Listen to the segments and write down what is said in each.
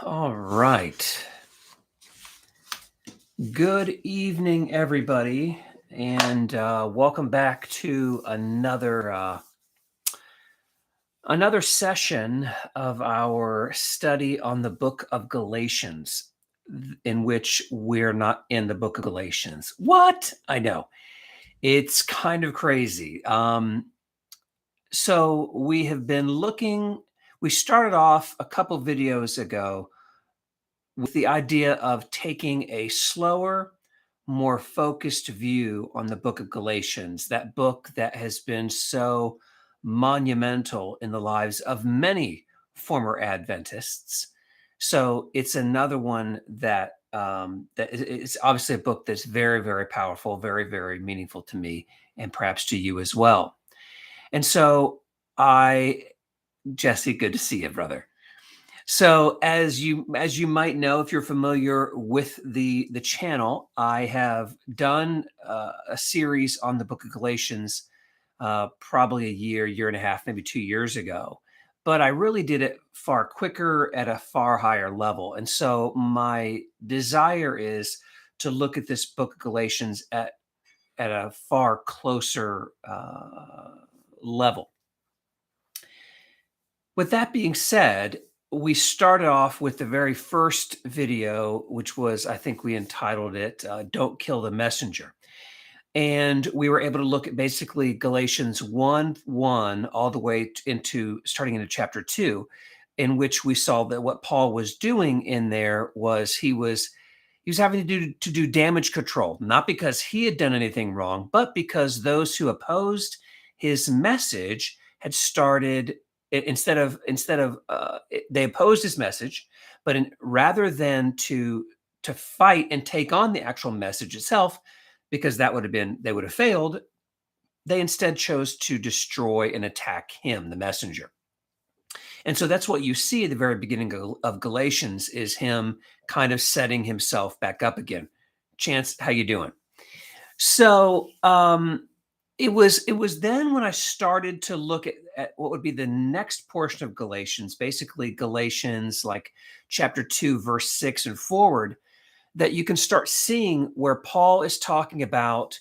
All right. Good evening, everybody, and welcome back to another session of our study on the book of Galatians, in which we're not in the book of Galatians. What? I know. It's kind of crazy. So we have been looking. We started off a couple videos ago with the idea of taking a slower, more focused view on the book of Galatians, that book that has been so monumental in the lives of many former Adventists. So it's another one that it's obviously a book that's very, very powerful, very, very meaningful to me, and perhaps to you as well. And so Jesse, good to see you, brother. So as you might know, if you're familiar with the channel, I have done a series on the book of Galatians probably a year and a half, maybe 2 years ago. But I really did it far quicker at a far higher level. And so my desire is to look at this book of Galatians at a far closer level. With that being said, we started off with the very first video, which was, I think we entitled it, Don't Kill the Messenger. And we were able to look at basically Galatians 1:1 all the way starting into chapter 2, in which we saw that what Paul was doing in there was he was having to do damage control, not because he had done anything wrong, but because those who opposed his message had started they opposed his message, but rather than to fight and take on the actual message itself, because they would have failed, they instead chose to destroy and attack him, the messenger. And so that's what you see at the very beginning of Galatians, is him kind of setting himself back up again. Chance, how you doing? So it was then when I started to look at what would be the next portion of Galatians, basically Galatians like chapter 2, verse 6 and forward, that you can start seeing where Paul is talking about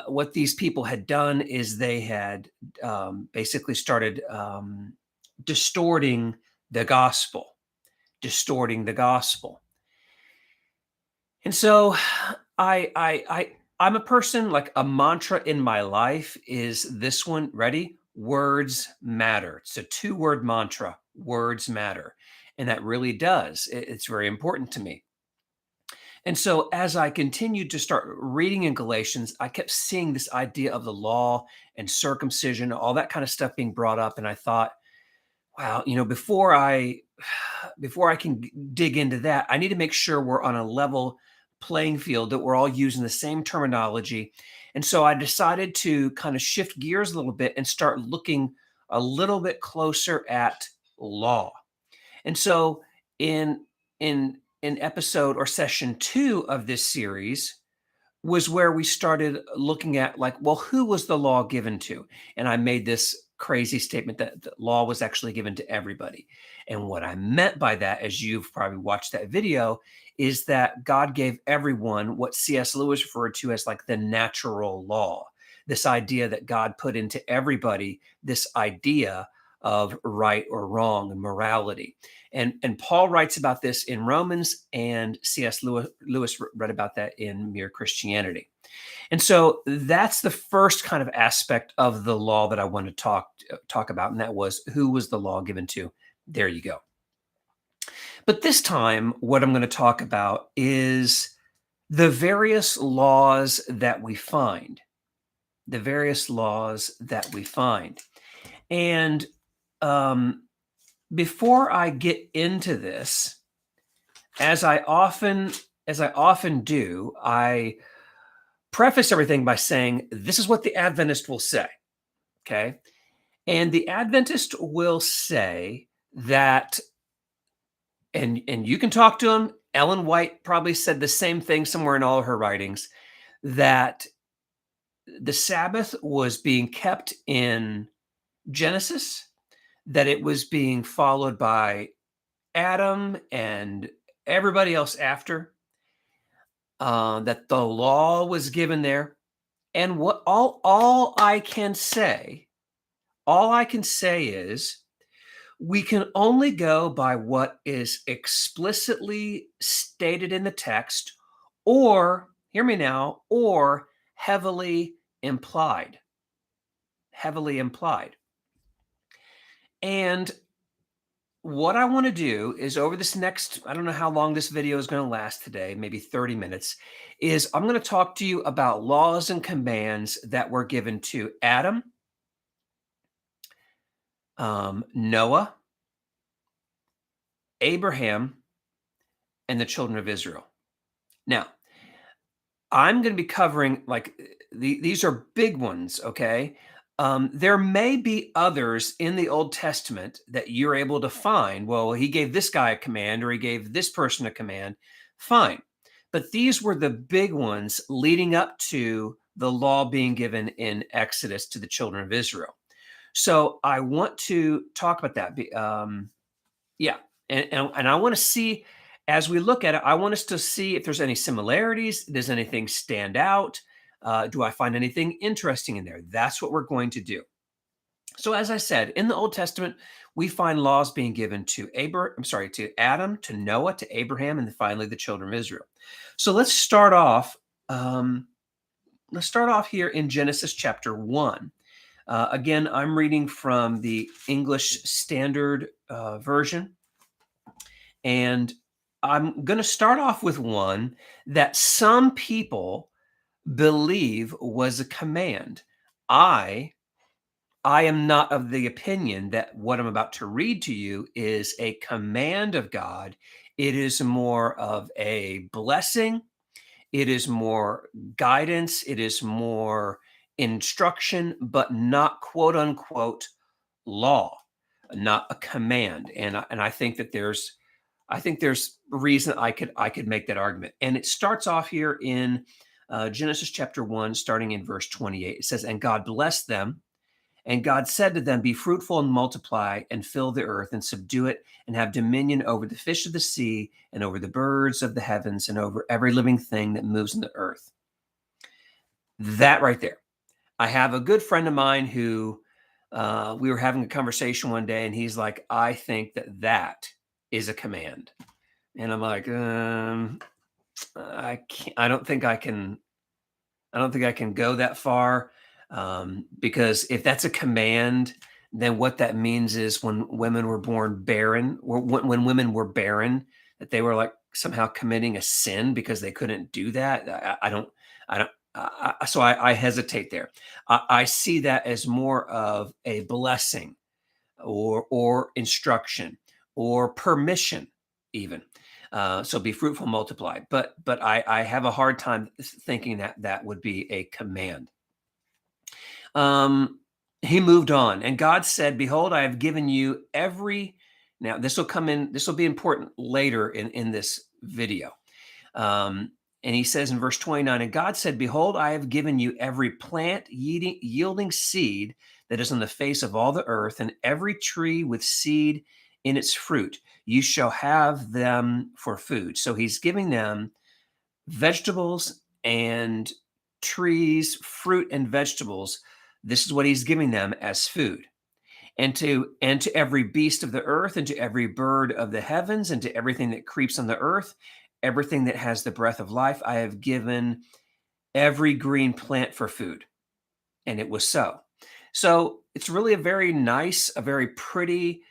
what these people had done is they had basically started distorting the gospel. And so I'm a person, like a mantra in my life is this one. Ready? Words matter. It's a 2-word mantra. Words matter. And that really does. It's very important to me. And so as I continued to start reading in Galatians, I kept seeing this idea of the law and circumcision, all that kind of stuff being brought up. And I thought, wow, before I can dig into that, I need to make sure we're on a level playing field, that we're all using the same terminology. And so I decided to kind of shift gears a little bit and start looking a little bit closer at law. And so in episode or session 2 of this series was where we started looking at, like, well, who was the law given to? And I made this crazy statement that the law was actually given to everybody. And what I meant by that, as you've probably watched that video, is that God gave everyone what C.S. Lewis referred to as like the natural law. This idea that God put into everybody this idea of right or wrong and morality. And Paul writes about this in Romans, and C.S. Lewis read about that in Mere Christianity. And so that's the first kind of aspect of the law that I want to talk about, and that was, who was the law given to? There you go. But this time, what I'm going to talk about is the various laws that we find. The various laws that we find. And before I get into this, as I often do, I preface everything by saying, this is what the Adventist will say. Okay. And the Adventist will say that, and you can talk to him. Ellen White probably said the same thing somewhere in all of her writings, that the Sabbath was being kept in Genesis, that it was being followed by Adam and everybody else after, that the law was given there. And what all I can say is we can only go by what is explicitly stated in the text, or hear me now, or heavily implied. Heavily implied. And what I want to do is over this next, I don't know how long this video is going to last today, maybe 30 minutes, is I'm going to talk to you about laws and commands that were given to Adam, Noah, Abraham, and the children of Israel. Now, I'm going to be covering like these are big ones, okay? There may be others in the Old Testament that you're able to find. Well, he gave this guy a command or he gave this person a command. Fine. But these were the big ones leading up to the law being given in Exodus to the children of Israel. So I want to talk about that. Yeah. And I want to see, as we look at it, I want us to see if there's any similarities. Does anything stand out? Do I find anything interesting in there? That's what we're going to do. So, as I said, in the Old Testament, we find laws being given to to Adam, to Noah, to Abraham, and then finally the children of Israel. So let's start off. Let's start off here in Genesis chapter 1. Again, I'm reading from the English Standard Version. And I'm going to start off with one that some people believe was a command. I am not of the opinion that what I'm about to read to you is a command of God. It is more of a blessing. It is more guidance. It is more instruction, but not quote unquote law, not a command. And I think that there's a reason I could make that argument. And it starts off here in Genesis chapter 1, starting in verse 28. It says, "And God blessed them, and God said to them, Be fruitful and multiply, and fill the earth, and subdue it, and have dominion over the fish of the sea, and over the birds of the heavens, and over every living thing that moves in the earth." That right there. I have a good friend of mine who we were having a conversation one day, and he's like, "I think that is a command." And I'm like, I can't, I don't think I can go that far. Because if that's a command, then what that means is when women were born barren, or when women were barren, that they were like somehow committing a sin because they couldn't do that. I don't, so I hesitate there. I see that as more of a blessing or instruction or permission even. So be fruitful, multiply. But I have a hard time thinking that that would be a command. He moved on, and God said, "Behold, I have given you every." Now this will come in. This will be important later in this video. And he says in verse 29, "And God said, Behold, I have given you every plant yielding seed that is on the face of all the earth, and every tree with seed in its fruit. You shall have them for food." So he's giving them vegetables and trees, fruit and vegetables. This is what he's giving them as food. And to every beast of the earth, and to every bird of the heavens, and to everything that creeps on the earth, everything that has the breath of life, I have given every green plant for food. And it was so. So it's really a very nice, a very pretty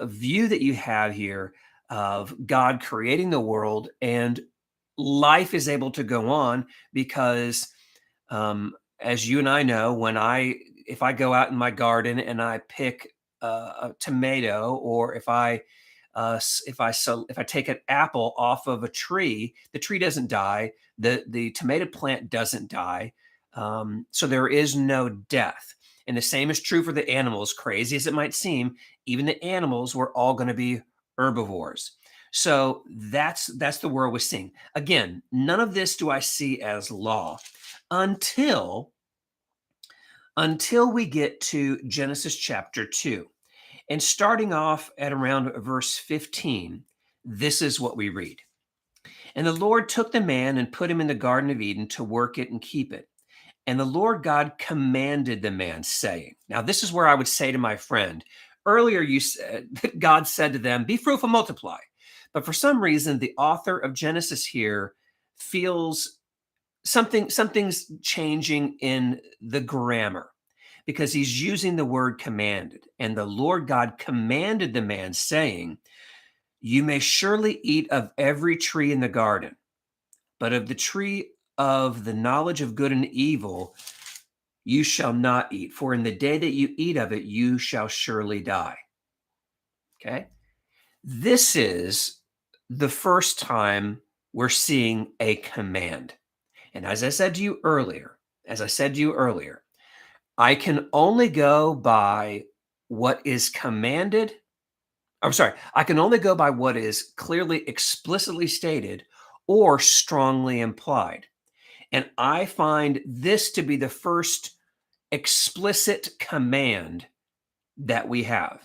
view that you have here of God creating the world, and life is able to go on because, as you and I know, if I go out in my garden and I pick a tomato, or if I take an apple off of a tree, the tree doesn't die, the tomato plant doesn't die, so there is no death. And the same is true for the animals. Crazy as it might seem, even the animals were all going to be herbivores. So that's the world we're seeing. Again, none of this do I see as law until we get to Genesis chapter 2. And starting off at around verse 15, this is what we read. And the Lord took the man and put him in the Garden of Eden to work it and keep it. And the Lord God commanded the man, saying, now this is where I would say to my friend, earlier you said that God said to them, be fruitful, multiply. But for some reason, the author of Genesis here feels something's changing in the grammar because he's using the word commanded. And the Lord God commanded the man, saying, you may surely eat of every tree in the garden, but of the tree of the knowledge of good and evil you shall not eat, for in the day that you eat of it, you shall surely die. Okay? This is the first time we're seeing a command. And as I said to you earlier, I can only go by what is commanded. I'm sorry, I can only go by what is clearly, explicitly stated or strongly implied. And I find this to be the first explicit command that we have.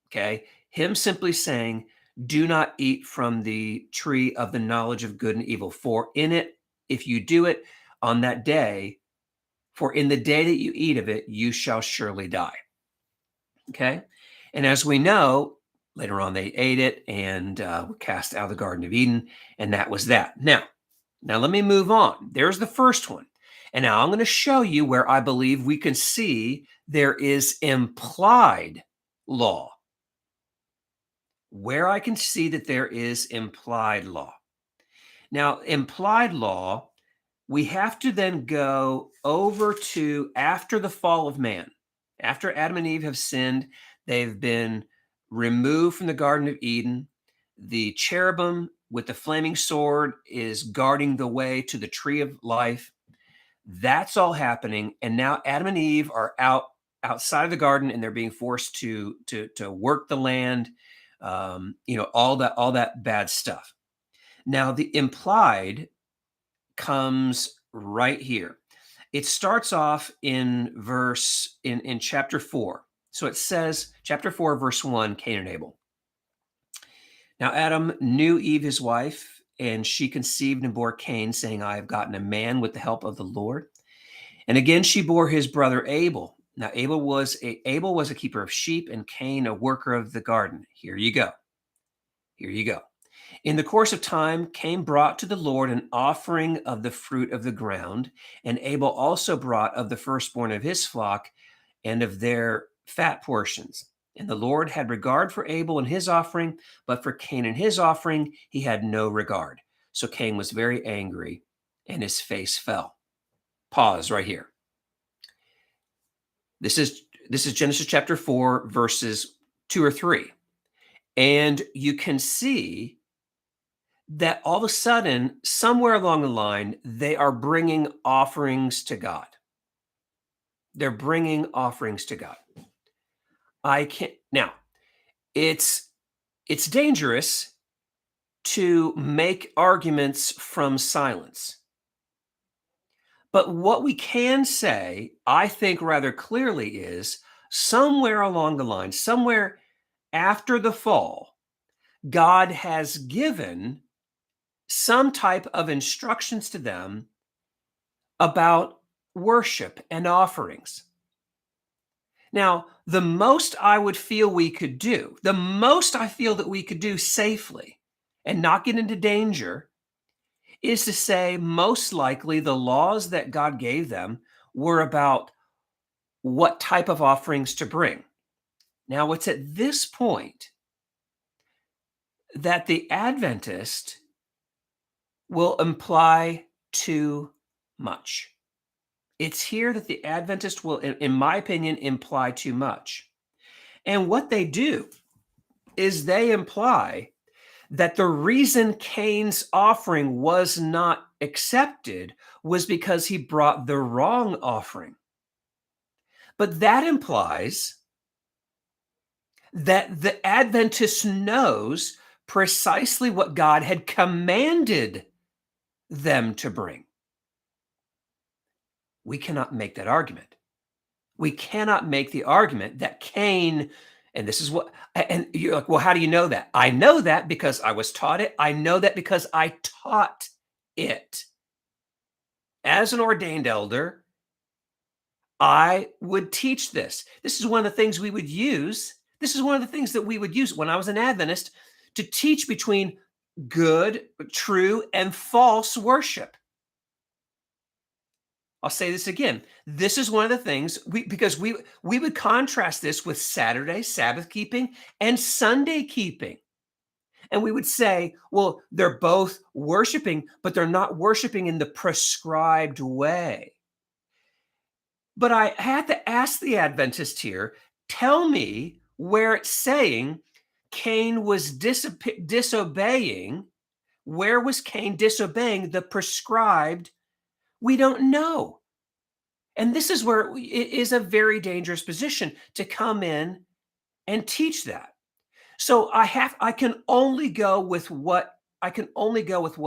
Okay. Him simply saying, do not eat from the tree of the knowledge of good and evil, for in it, if you do it on that day, for in the day that you eat of it, you shall surely die. Okay. And as we know, later on they ate it and were cast out of the Garden of Eden. And that was that. Now let me move on. There's the first one. And now I'm going to show you where I believe we can see there is implied law. Where I can see that there is implied law. Now, implied law, we have to then go over to after the fall of man. After Adam and Eve have sinned, they've been removed from the Garden of Eden. The cherubim with the flaming sword is guarding the way to the tree of life. That's all happening. And now Adam and Eve are outside of the garden and they're being forced to work the land, all that bad stuff. Now, the implied comes right here. It starts off in chapter 4. So it says, chapter 4, verse 1, Cain and Abel. Now Adam knew Eve, his wife, and she conceived and bore Cain, saying, I have gotten a man with the help of the Lord. And again, she bore his brother Abel. Now Abel was a keeper of sheep, and Cain a worker of the garden. Here you go. In the course of time, Cain brought to the Lord an offering of the fruit of the ground, and Abel also brought of the firstborn of his flock and of their fat portions. And the Lord had regard for Abel and his offering, but for Cain and his offering he had no regard. So Cain was very angry, and his face fell. Pause right here. This is Genesis chapter 4, verses 2 or 3. And you can see that all of a sudden, somewhere along the line, they are bringing offerings to God. They're bringing offerings to God. Now, it's dangerous to make arguments from silence. But what we can say, I think rather clearly, is somewhere along the line, somewhere after the fall, God has given some type of instructions to them about worship and offerings. Now, the most I would feel we could do, the most I feel that we could do safely and not get into danger, is to say most likely the laws that God gave them were about what type of offerings to bring. Now, it's at this point that the Adventist will imply too much. It's here that the Adventist will, in my opinion, imply too much. And what they do is they imply that the reason Cain's offering was not accepted was because he brought the wrong offering. But that implies that the Adventist knows precisely what God had commanded them to bring. We cannot make that argument. We cannot make the argument that Cain And this is what, and you're like, well, how do you know that? I know that because I was taught it. I know that because I taught it. As an ordained elder, I would teach this. This is one of the things we would use. This is one of the things that we would use when I was an Adventist to teach between good, true, and false worship. I'll say this again. This is one of the things because we would contrast this with Saturday Sabbath keeping and Sunday keeping. And we would say, well, they're both worshiping, but they're not worshiping in the prescribed way. But I had to ask the Adventist here, tell me where it's saying Cain was disobeying. Where was Cain disobeying the prescribed? We don't know. And this is where it is a very dangerous position to come in and teach that. So I can only go with what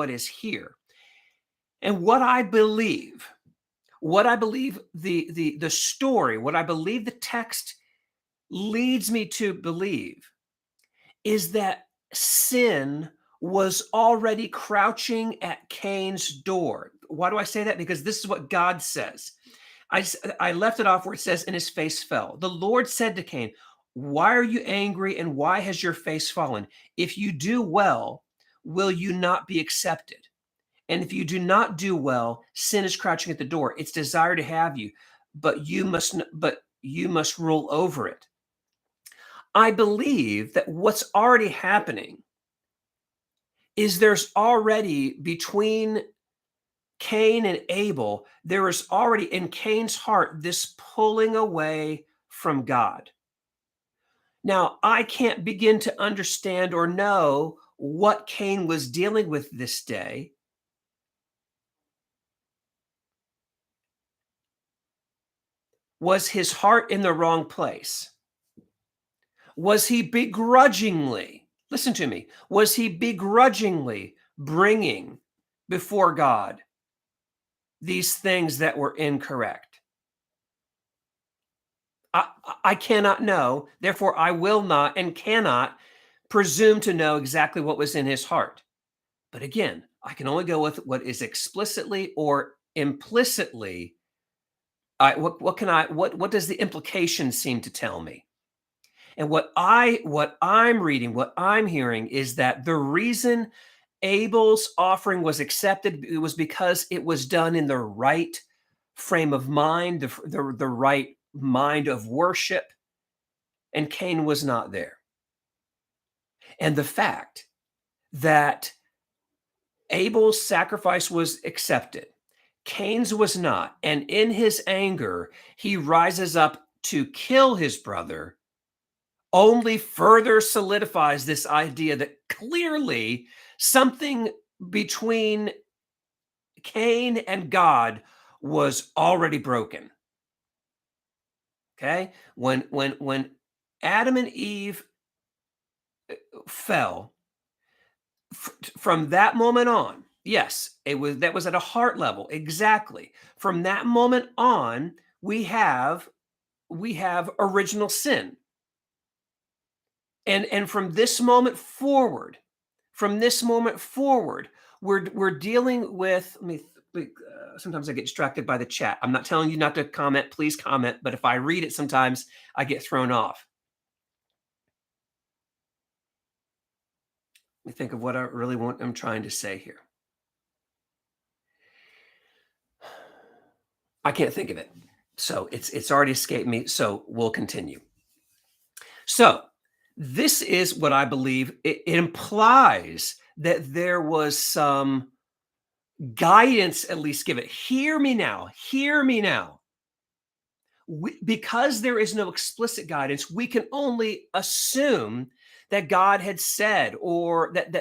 is here. And what I believe the story, what I believe the text leads me to believe is that sin was already crouching at Cain's door. Why do I say that? Because this is what God says. I left it off where it says, and his face fell. The Lord said to Cain, why are you angry and why has your face fallen? If you do well, will you not be accepted? And if you do not do well, sin is crouching at the door. Its desire to have you, but you must rule over it. I believe that what's already happening is there's already between Cain and Abel, there is already in Cain's heart this pulling away from God. Now, I can't begin to understand or know what Cain was dealing with this day. Was his heart in the wrong place? Was he begrudgingly, listen to me, was he begrudgingly bringing before God these things that were incorrect? I cannot know, therefore I will not and cannot presume to know exactly what was in his heart. But again, I can only go with what is explicitly or implicitly. What does the implication seem to tell me? And what I'm reading, what I'm hearing is that the reason Abel's offering was accepted, it was because it was done in the right frame of mind, the right mind of worship, and Cain was not there. And the fact that Abel's sacrifice was accepted, Cain's was not, and in his anger, he rises up to kill his brother, only further solidifies this idea that clearly something between Cain and God was already broken. Okay? When Adam and Eve fell, from that moment on, yes, that was at a heart level, exactly. From that moment on, we have original sin. And from this moment forward, we're dealing with. Sometimes I get distracted by the chat. I'm not telling you not to comment. Please comment. But if I read it, sometimes I get thrown off. Let me think of what I really I'm trying to say here. I can't think of it. So it's already escaped me. So we'll continue. So this is what I believe. It implies that there was some guidance, at least give it. Hear me now. Hear me now. Because there is no explicit guidance, we can only assume that God had said, or that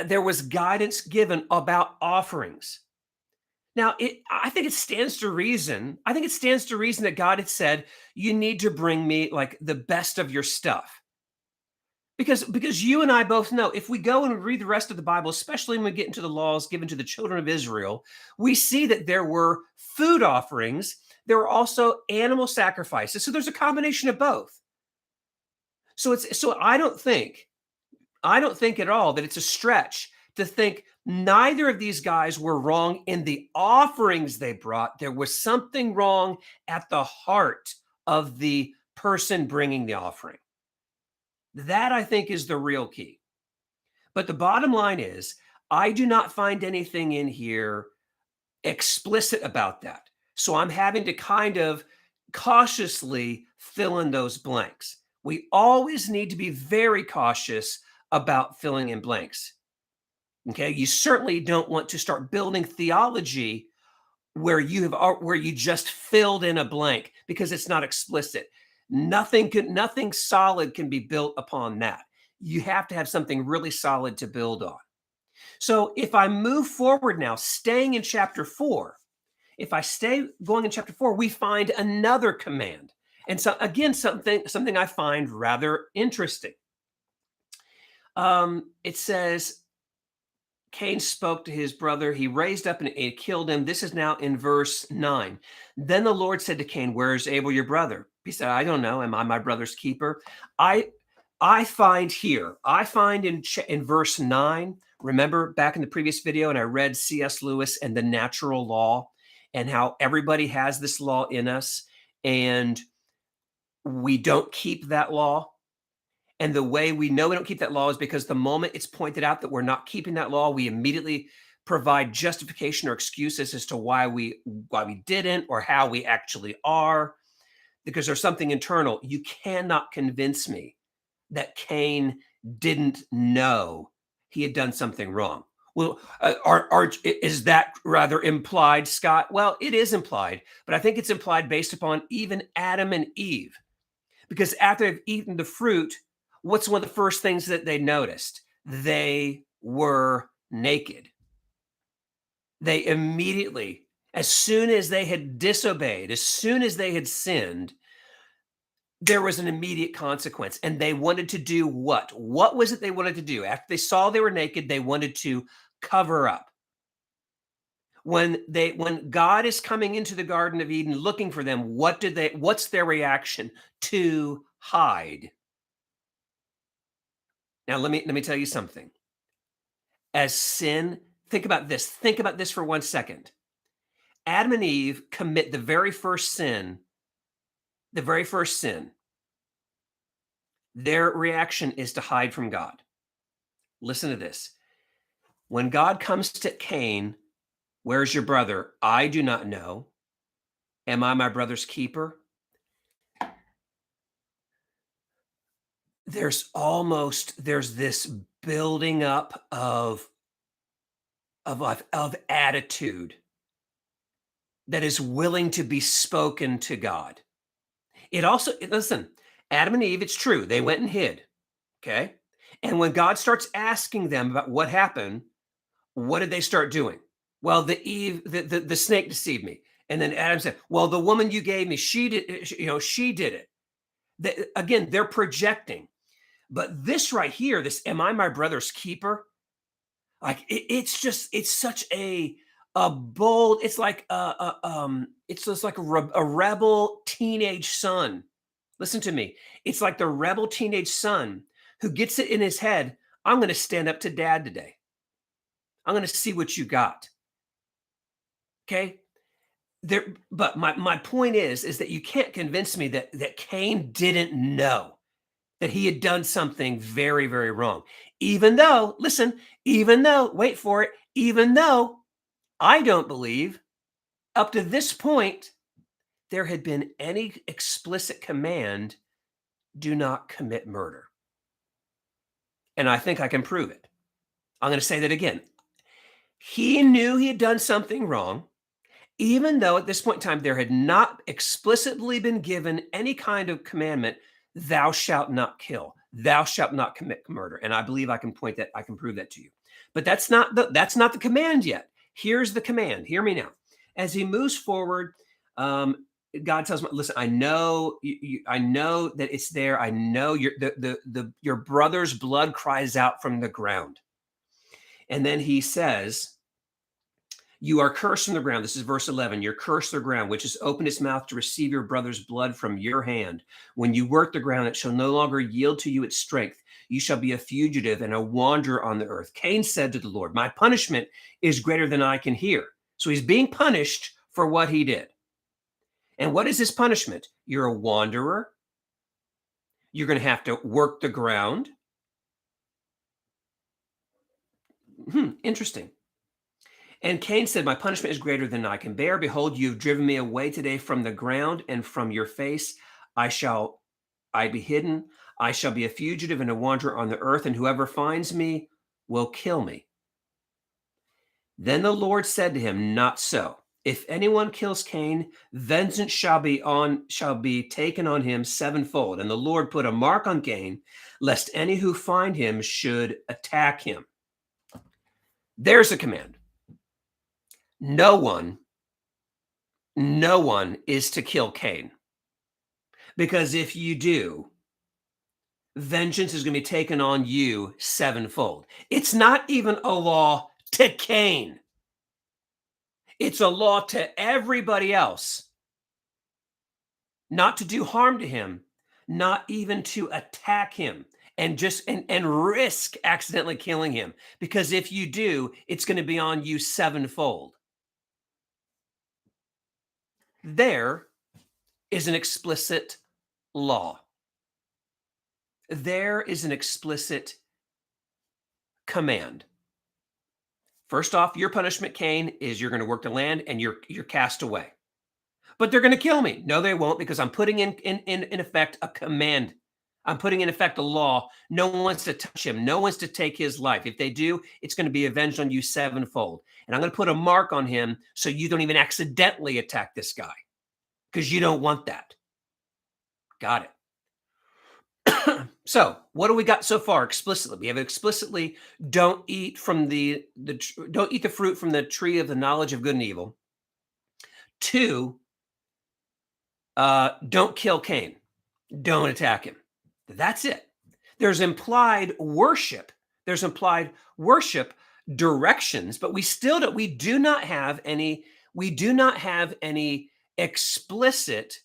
there was guidance given about offerings. Now, I think it stands to reason. I think it stands to reason that God had said, "You need to bring me like the best of your stuff." Because you and I both know, if we go and read the rest of the Bible, especially when we get into the laws given to the children of Israel, we see that there were food offerings there were also animal sacrifices. So there's a combination of both. So I don't think at all that it's a stretch to think neither of these guys were wrong in the offerings they brought. There was something wrong at the heart of the person bringing the offering. That I think is the real key. But the bottom line is, I do not find anything in here explicit about that. So I'm having to kind of cautiously fill in those blanks. We always need to be very cautious about filling in blanks. Okay, you certainly don't want to start building theology where you just filled in a blank because it's not explicit. Nothing solid can be built upon that. You have to have something really solid to build on. So if I move forward now, staying in chapter 4, if I stay going in chapter 4, we find another command. And so again, something I find rather interesting. It says, Cain spoke to his brother. He raised up and killed him. This is now in verse 9. Then the Lord said to Cain, "Where is Abel, your brother?" He said, "I don't know. Am I my brother's keeper?" I find in verse 9, remember back in the previous video, and I read C.S. Lewis and the natural law and how everybody has this law in us and we don't keep that law. And the way we know we don't keep that law is because the moment it's pointed out that we're not keeping that law, we immediately provide justification or excuses as to why we didn't or how we actually are, because there's something internal. You cannot convince me that Cain didn't know he had done something wrong. Well, is that rather implied, Scott? Well, it is implied, but I think it's implied based upon even Adam and Eve, because after they've eaten the fruit, what's one of the first things that they noticed? They were naked. They immediately, as soon as they had disobeyed, as soon as they had sinned, there was an immediate consequence. And they wanted to do what? What was it they wanted to do? After they saw they were naked, they wanted to cover up. When God is coming into the Garden of Eden looking for them, what's their reaction? To hide. Now, let me tell you something. As sin, think about this. Think about this for 1 second. Adam and Eve commit the very first sin. The very first sin. Their reaction is to hide from God. Listen to this. When God comes to Cain, "Where's your brother?" "I do not know." "Am I my brother's keeper?" There's this building up of attitude that is willing to be spoken to God. Listen, Adam and Eve, it's true, they went and hid, okay? And when God starts asking them about what happened, what did they start doing? Well, the snake deceived me. And then Adam said, "Well, the woman you gave me, she did it." Again, they're projecting. But this right here, this "am I my brother's keeper?" Like it's such a bold. It's like it's just like a rebel teenage son. Listen to me. It's like the rebel teenage son who gets it in his head, "I'm going to stand up to dad today. I'm going to see what you got." Okay. But my point is that you can't convince me that Cain didn't know that he had done something very, very wrong. Even though, listen, wait for it, even though I don't believe up to this point there had been any explicit command, "Do not commit murder." And I think I can prove it. I'm going to say that again. He knew he had done something wrong, even though at this point in time there had not explicitly been given any kind of commandment, "Thou shalt not kill, thou shalt not commit murder." And I believe I can prove that to you. But that's not the command yet. Here's the command. Hear me now. As he moves forward, God tells him, "Listen, I know I know that it's there. I know your brother's blood cries out from the ground." And then he says, You are cursed from the ground. This is verse 11. You're cursed the ground, which has opened its mouth to receive your brother's blood from your hand. When you work the ground, it shall no longer yield to you its strength. You shall be a fugitive and a wanderer on the earth. Cain said to the Lord, my punishment is greater than I can hear. So he's being punished for what he did. And what is his punishment? You're a wanderer. You're going to have to work the ground. Interesting. And Cain said, my punishment is greater than I can bear. Behold, you have driven me away today from the ground, and from your face I be hidden. I shall be a fugitive and a wanderer on the earth, and whoever finds me will kill me. Then the Lord said to him, not so. If anyone kills Cain, vengeance shall be taken on him sevenfold. And the Lord put a mark on Cain, lest any who find him should attack him. There's a command. No one is to kill Cain. Because if you do, vengeance is going to be taken on you sevenfold. It's not even a law to Cain. It's a law to everybody else. Not to do harm to him, not even to attack him and risk accidentally killing him. Because if you do, it's going to be on you sevenfold. There is an explicit law. There is an explicit command. First off, your punishment, Cain, is you're going to work the land and you're cast away. But they're going to kill me. No, they won't, because I'm putting in effect a command. I'm putting in effect a law. No one wants to touch him. No one wants to take his life. If they do, it's going to be avenged on you sevenfold. And I'm going to put a mark on him so you don't even accidentally attack this guy, because you don't want that. Got it. So what do we got so far explicitly? We have explicitly, don't eat the fruit from the tree of the knowledge of good and evil. 2, don't kill Cain. Don't attack him. That's it. There's implied worship. There's implied worship directions, but we do not have any explicit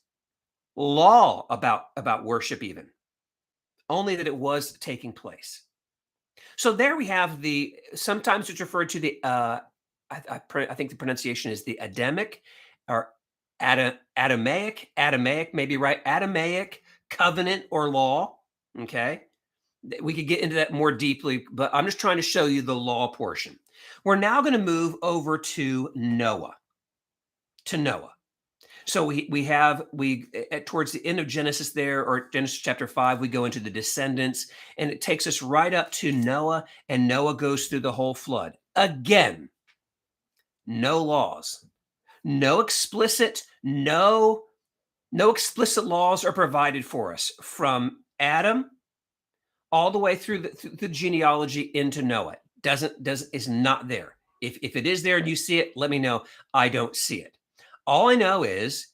law about worship even. Only that it was taking place. So there we have sometimes it's referred to I think the pronunciation is the Adamic or Adamaic, maybe right, Adamaic covenant or law, okay? We could get into that more deeply, but I'm just trying to show you the law portion. We're now going to move over to Noah. So we towards the end of Genesis there, or Genesis chapter 5, we go into the descendants, and it takes us right up to Noah, and Noah goes through the whole flood. Again, no laws, no explicit laws are provided for us from Adam all the way through the genealogy into Noah. Is not there. If it is there and you see it, let me know. I don't see it. All I know is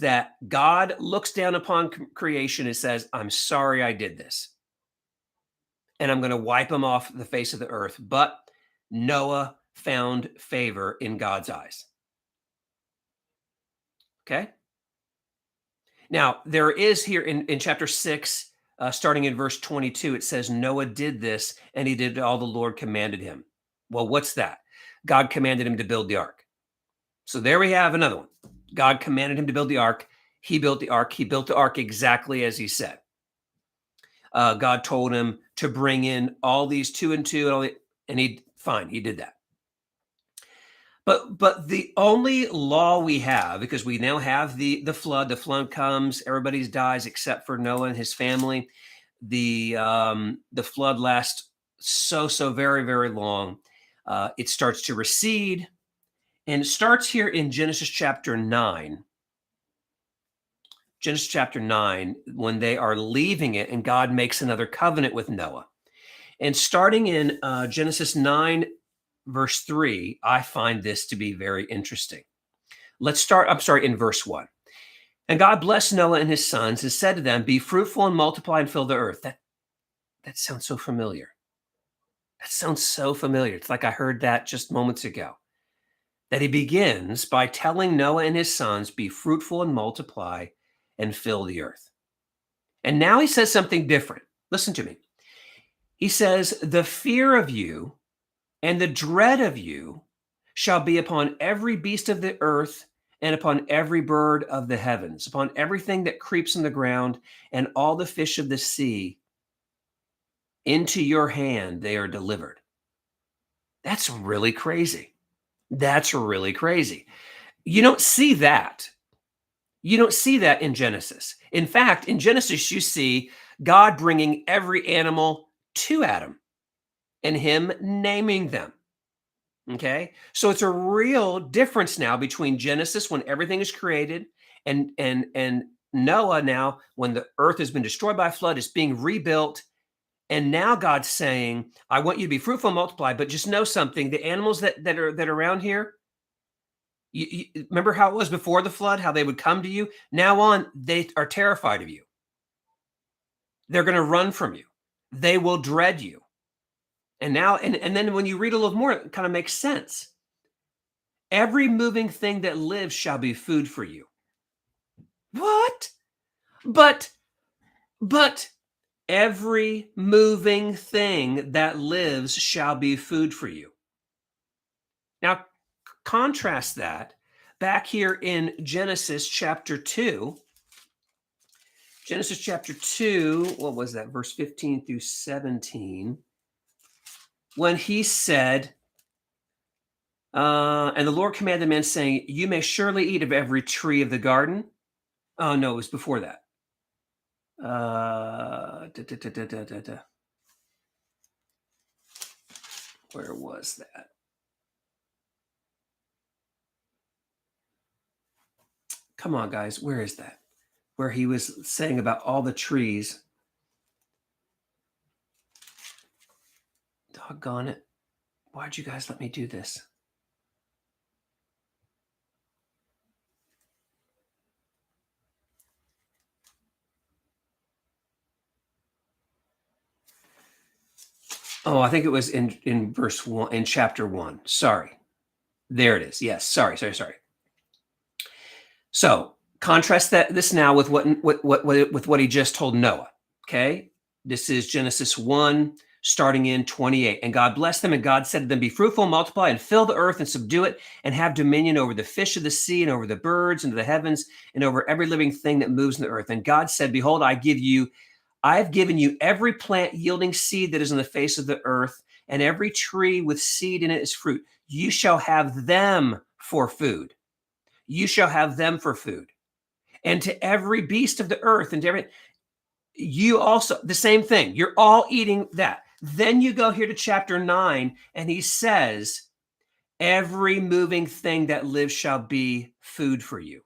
that God looks down upon creation and says, I'm sorry I did this. And I'm going to wipe him off the face of the earth. But Noah found favor in God's eyes. Okay? Now, there is here in chapter 6, starting in verse 22, it says, Noah did this, and he did all the Lord commanded him. Well, what's that? God commanded him to build the ark. So there we have another one. God commanded him to build the ark. He built the ark. He built the ark exactly as he said. God told him to bring in all these 2 and 2, and he did that. But the only law we have, because we now have the flood comes, everybody dies except for Noah and his family. The flood lasts so very, very long. It starts to recede. And it starts here in Genesis chapter 9. Genesis chapter 9, when they are leaving it, and God makes another covenant with Noah. And starting in Genesis 9, verse 3, I find this to be very interesting. Let's start, in verse 1. And God blessed Noah and his sons and said to them, be fruitful and multiply and fill the earth. That sounds so familiar. That sounds so familiar. It's like I heard that just moments ago. that he begins by telling Noah and his sons, be fruitful and multiply and fill the earth. And now he says something different. Listen to me. He says, the fear of you and the dread of you shall be upon every beast of the earth and upon every bird of the heavens, upon everything that creeps in the ground and all the fish of the sea. Into your hand they are delivered. That's really crazy. That's really crazy. You don't see that. You don't see that in Genesis. In fact, in Genesis, you see God bringing every animal to Adam and him naming them. Okay? So it's a real difference now between Genesis when everything is created and Noah now when the earth has been destroyed by a flood, it's being rebuilt. And now God's saying, I want you to be fruitful and multiply, but just know something, the animals that are around here, you remember how it was before the flood, how they would come to you? Now on, they are terrified of you. They're going to run from you. They will dread you. And now, and then when you read a little more, it kind of makes sense. Every moving thing that lives shall be food for you. What? But every moving thing that lives shall be food for you. Now, contrast that back here in Genesis chapter 2. Genesis chapter 2, what was that? Verse 15 through 17. When he said, and the Lord commanded the man, saying, you may surely eat of every tree of the garden. Oh, no, it was before that. Where was that? Come on, guys. Where is that? Where he was saying about all the trees. Doggone it. Why'd you guys let me do this? Oh, I think it was in verse 1, in chapter 1. Sorry. There it is. Yes. Sorry. So contrast this now with what he just told Noah. Okay. This is Genesis 1, starting in 28. And God blessed them, and God said to them, be fruitful, multiply, and fill the earth, and subdue it, and have dominion over the fish of the sea, and over the birds, and the heavens, and over every living thing that moves in the earth. And God said, behold, I've given you every plant yielding seed that is on the face of the earth, and every tree with seed in it is fruit. You shall have them for food. You shall have them for food. And to every beast of the earth, and to every, you also, the same thing. You're all eating that. Then you go here to chapter 9, and he says, every moving thing that lives shall be food for you.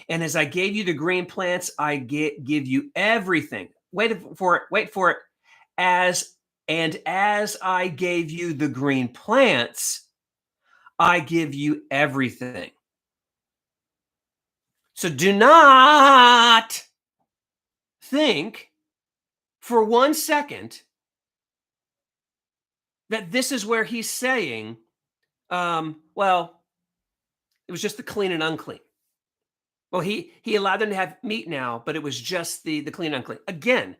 And as I gave you the green plants, I give you everything. Wait for it. As I gave you the green plants, I give you everything. So do not think for 1 second that this is where he's saying, well, it was just the clean and unclean. Well, he allowed them to have meat now, but it was just the clean and unclean. Again,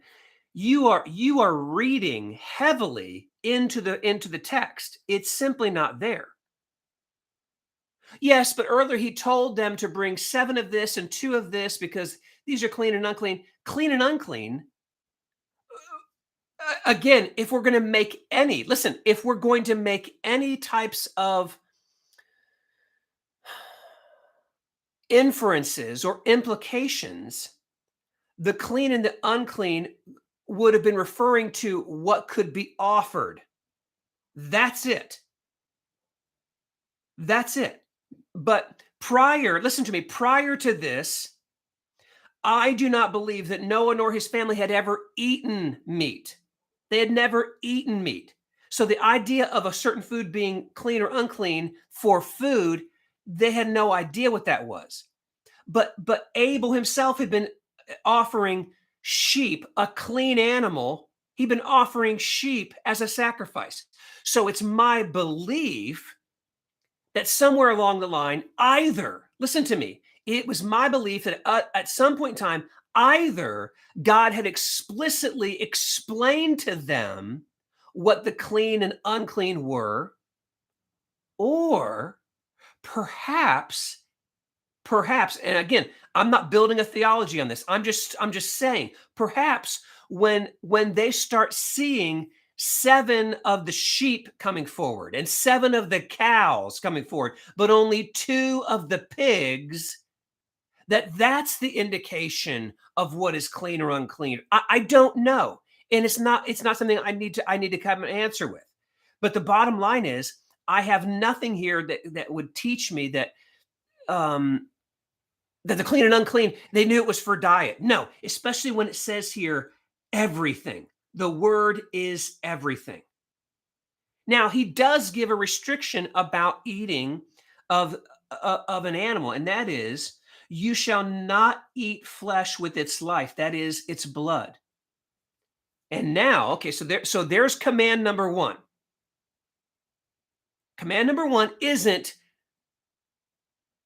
you are reading heavily into the text. It's simply not there. Yes, but earlier he told them to bring 7 of this and 2 of this because these are clean and unclean. Clean and unclean. Again, if we're going to make if we're going to make any types of inferences or implications, the clean and the unclean would have been referring to what could be offered. That's it. That's it. But listen to me, prior to this, I do not believe that Noah nor his family had ever eaten meat. They had never eaten meat. So the idea of a certain food being clean or unclean for food, they had no idea what that was. But Abel himself had been offering sheep, a clean animal. He'd been offering sheep as a sacrifice. So it's my belief that somewhere along the line, either, listen to me, it was my belief that at some point in time, either God had explicitly explained to them what the clean and unclean were, or perhaps, and again, I'm not building a theology on this. I'm just saying, perhaps when they start seeing seven of the sheep coming forward and seven of the cows coming forward, but only two of the pigs, that's the indication of what is clean or unclean. I don't know. And it's not something I need to come and answer with. But the bottom line is I have nothing here that would teach me um that the clean and unclean, they knew it was for diet. No, especially when it says here everything. The word is everything. Now, he does give a restriction about eating of of an animal, and that is, you shall not eat flesh with its life, that is its blood. And now, okay, so there's command number 1. Command number 1 isn't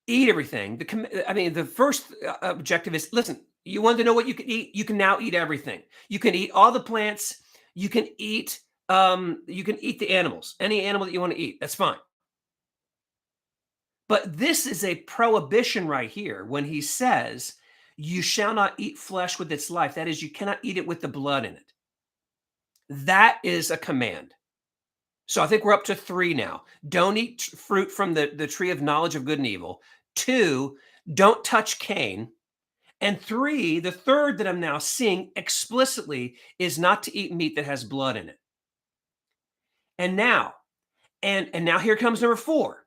eat everything. The first objective is, listen, you want to know what you can eat? You can now eat everything. You can eat all the plants. You can eat the animals, any animal that you want to eat. That's fine. But this is a prohibition right here when he says, you shall not eat flesh with its life. That is, you cannot eat it with the blood in it. That is a command. So I think we're up to 3 now. Don't eat fruit from the tree of knowledge of good and evil. 2, don't touch Cain. And 3, the third that I'm now seeing explicitly is not to eat meat that has blood in it. And now, and now here comes number 4.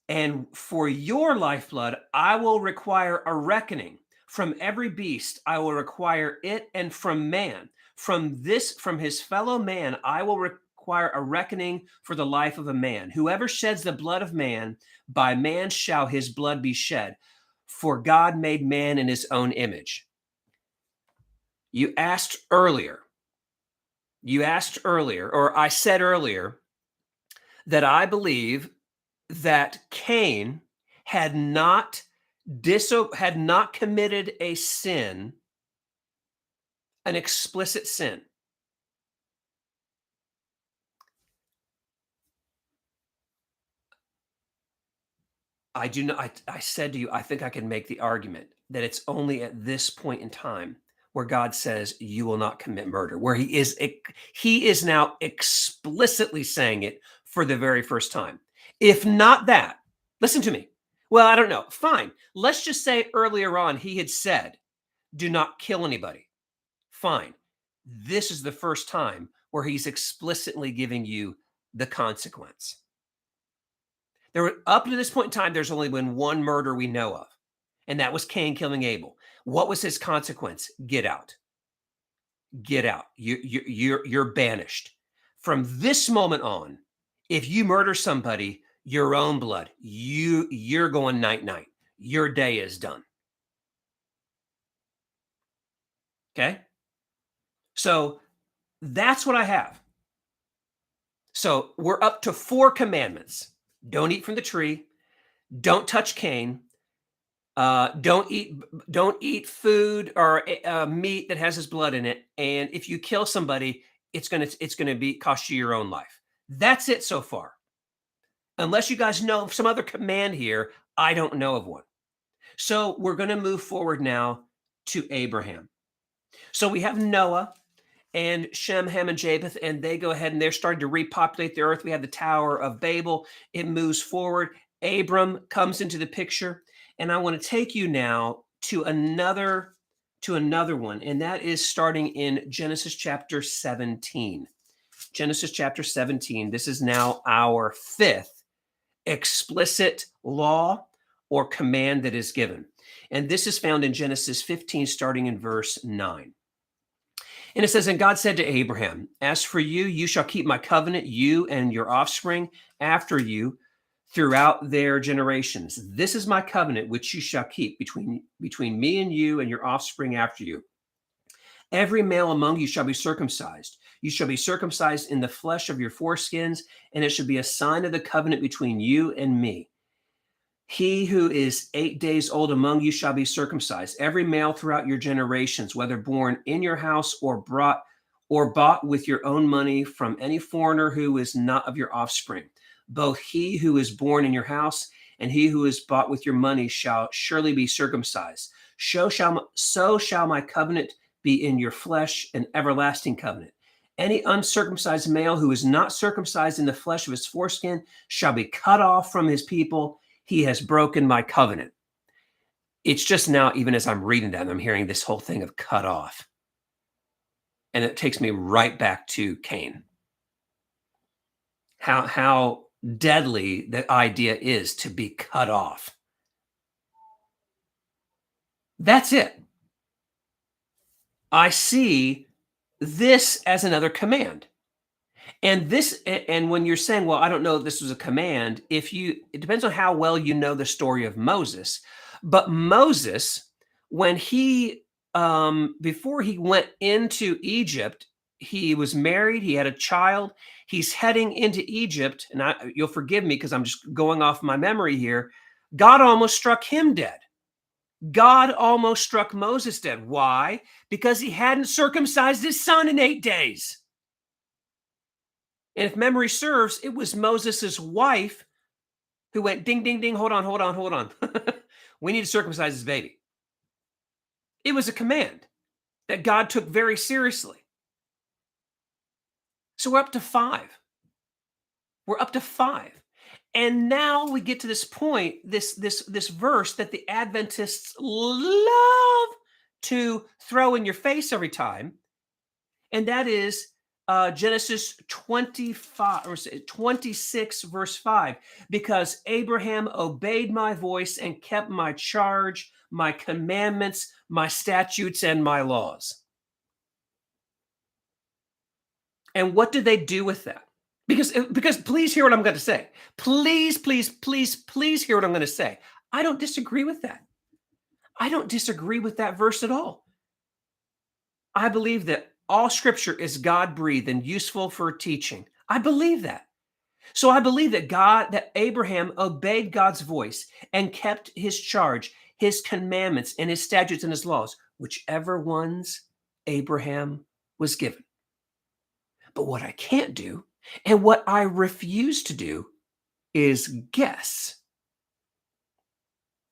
And for your lifeblood, I will require a reckoning. From every beast, I will require it, and from man, from his fellow man, I will require a reckoning for the life of a man. Whoever sheds the blood of man, by man shall his blood be shed. For God made man in his own image. You asked earlier, or I said earlier, that I believe that Cain had not committed a sin, an explicit sin. I do not. I said to you, I think I can make the argument that it's only at this point in time where God says you will not commit murder, where he is now explicitly saying it for the very first time. If not that, listen to me. Well, I don't know. Fine. Let's just say earlier on he had said, do not kill anybody. Fine. This is the first time where he's explicitly giving you the consequence. Up to this point in time, there's only been one murder we know of, and that was Cain killing Abel. What was his consequence? Get out. Get out. You're banished. From this moment on, if you murder somebody, your own blood, you're going night night. Your day is done. Okay? So that's what I have. So we're up to 4 commandments. Don't eat from the tree. Don't touch Cain. Don't eat food or meat that has his blood in it. And if you kill somebody, it's gonna be cost you your own life. That's it so far. Unless you guys know of some other command here, I don't know of one. So we're gonna move forward now to Abraham. So we have Noah and Shem, Ham, and Japheth, and they go ahead and they're starting to repopulate the earth. We have the Tower of Babel. It moves forward. Abram comes into the picture, and I want to take you now to another one, and that is starting in Genesis chapter 17. Genesis chapter 17. This is now our 5th explicit law or command that is given. And this is found in Genesis 15, starting in verse 9. And it says, and God said to Abraham, as for you, you shall keep my covenant, you and your offspring after you throughout their generations. This is my covenant which you shall keep between me and you and your offspring after you. Every male among you shall be circumcised. You shall be circumcised in the flesh of your foreskins, and it shall be a sign of the covenant between you and me. He who is 8 days old among you shall be circumcised. Every male throughout your generations, whether born in your house or bought with your own money from any foreigner who is not of your offspring. Both he who is born in your house and he who is bought with your money shall surely be circumcised. So shall my covenant be in your flesh, an everlasting covenant. Any uncircumcised male who is not circumcised in the flesh of his foreskin shall be cut off from his people. He has broken my covenant. It's just now, even as I'm reading that, I'm hearing this whole thing of cut off. And it takes me right back to Cain. How deadly the idea is to be cut off. That's it. I see this as another command. And when you're saying, well, I don't know if this was a command, it depends on how well you know the story of Moses. But Moses, when before he went into Egypt, he was married, he had a child, he's heading into Egypt, and you'll forgive me because I'm just going off my memory here. God almost struck him dead. God almost struck Moses dead. Why? Because he hadn't circumcised his son in 8 days. And if memory serves, it was Moses's wife who went ding, ding, ding. Hold on. We need to circumcise this baby. It was a command that God took very seriously. So we're up to 5. We're up to 5. And now we get to this point, this verse that the Adventists love to throw in your face every time. And that is Genesis 26, verse 5. Because Abraham obeyed my voice and kept my charge, my commandments, my statutes, and my laws. And what did they do with that? Because please hear what I'm going to say. Please hear what I'm going to say. I don't disagree with that. I don't disagree with that verse at all. I believe that all scripture is God-breathed and useful for teaching. I believe that. So I believe that Abraham obeyed God's voice and kept his charge, his commandments, and his statutes and his laws, whichever ones Abraham was given. But what I can't do, and what I refuse to do, is guess.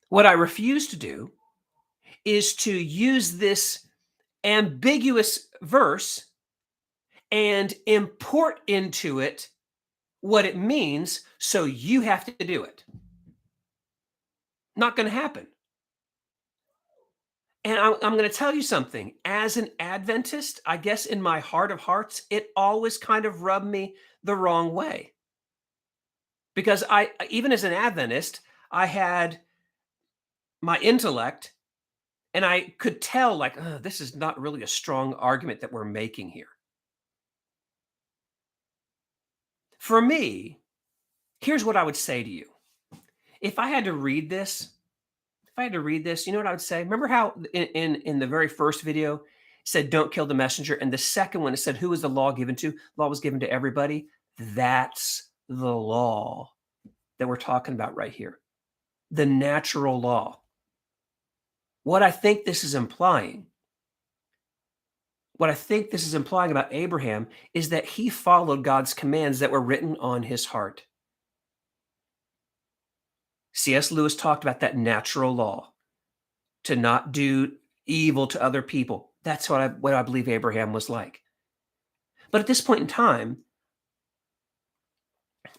What I refuse to do is to use this ambiguous verse and import into it what it means, so you have to do it. Not going to happen. And I'm going to tell you something. As an Adventist, I guess in my heart of hearts, it always kind of rubbed me the wrong way. Because even as an Adventist, I had my intellect, and I could tell, like, this is not really a strong argument that we're making here. For me, here's what I would say to you. If I had to read this, you know what I would say? Remember how in the very first video it said, don't kill the messenger. And the second one, it said, who is the law given to? Law was given to everybody. That's the law that we're talking about right here. The natural law. What I think this is implying about Abraham is that he followed God's commands that were written on his heart. C.S. Lewis talked about that natural law, to not do evil to other people. That's what I believe Abraham was like. But at this point in time,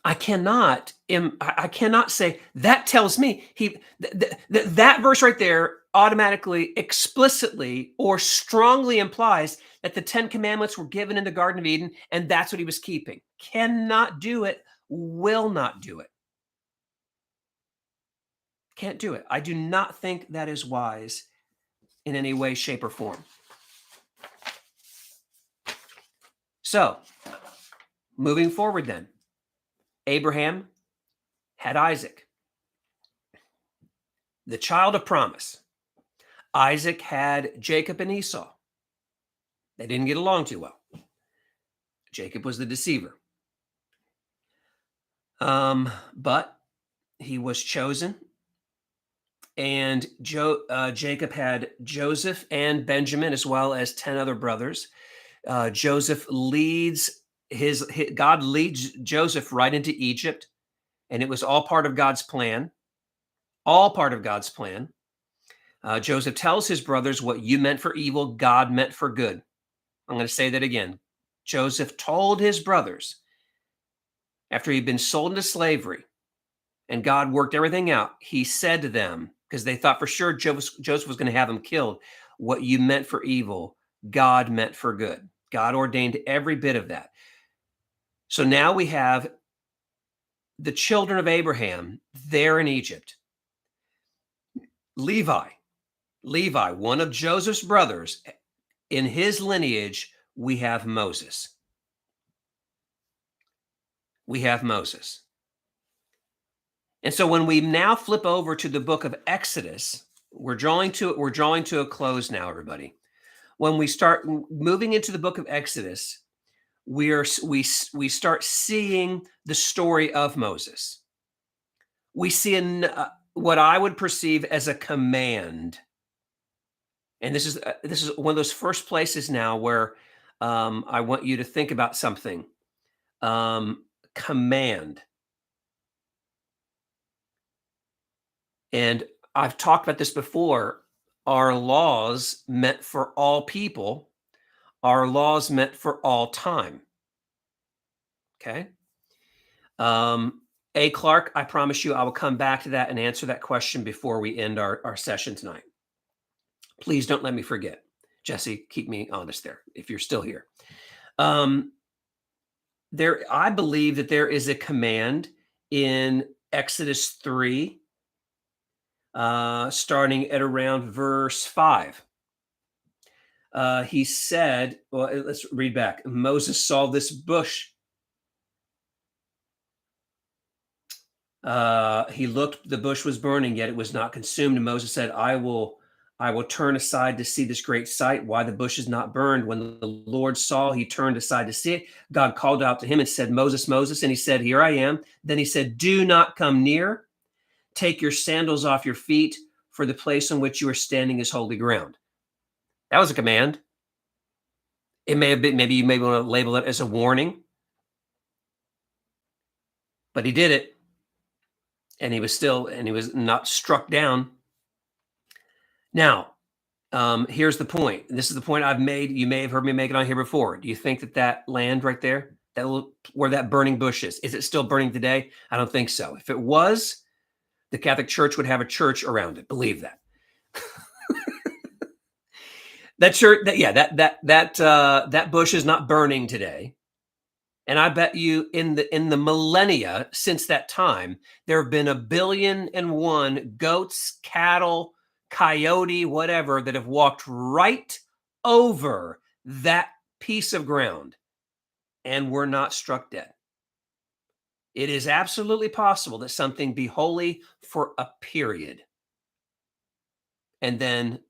I cannot say that tells me that verse right there automatically, explicitly, or strongly implies that the 10 commandments were given in the Garden of Eden, and that's what he was keeping. Cannot do it, will not do it. Can't do it. I do not think that is wise in any way, shape, or form. So, moving forward then, Abraham had Isaac, the child of promise. Isaac had Jacob and Esau. They didn't get along too well. Jacob was the deceiver. But he was chosen, and Jacob had Joseph and Benjamin, as well as 10 other brothers. Joseph leads God leads Joseph right into Egypt, and it was all part of God's plan. All part of God's plan. Joseph tells his brothers, what you meant for evil, God meant for good. I'm going to say that again. Joseph told his brothers, after he'd been sold into slavery and God worked everything out, he said to them, because they thought for sure Joseph was going to have them killed, what you meant for evil, God meant for good. God ordained every bit of that. So now we have the children of Abraham there in Egypt. Levi, one of Joseph's brothers, in his lineage, we have Moses. We have Moses. And so when we now flip over to the book of Exodus, we're drawing to a close now, everybody. When we start moving into the book of Exodus, we start seeing the story of Moses. We see what I would perceive as a command. And this is one of those first places now where I want you to think about something. Command. And I've talked about this before. Our laws meant for all people. Our laws meant for all time. Okay. A. Clark, I promise you I will come back to that and answer that question before we end our session tonight. Please don't let me forget. Jesse, keep me honest there if you're still here. I believe that there is a command in Exodus 3, starting at around verse 5. He said, well, let's read back. Moses saw this bush. He looked, the bush was burning, yet it was not consumed. And Moses said, I will turn aside to see this great sight, why the bush is not burned. When the Lord saw, he turned aside to see it. God called out to him and said, Moses, Moses. And he said, here I am. Then he said, do not come near. Take your sandals off your feet, for the place on which you are standing is holy ground. That was a command. It may have been, maybe you may want to label it as a warning, but he did it. And he was not struck down. Now, here's the point. This is the point I've made. You may have heard me make it on here before. Do you think that land right there, where that burning bush is it still burning today? I don't think so. If it was, the Catholic Church would have a church around it. Believe that. That church, that bush is not burning today. And I bet you in the millennia since that time, there have been 1,000,000,001 goats, cattle, coyote, whatever, that have walked right over that piece of ground and were not struck dead. It is absolutely possible that something be holy for a period and then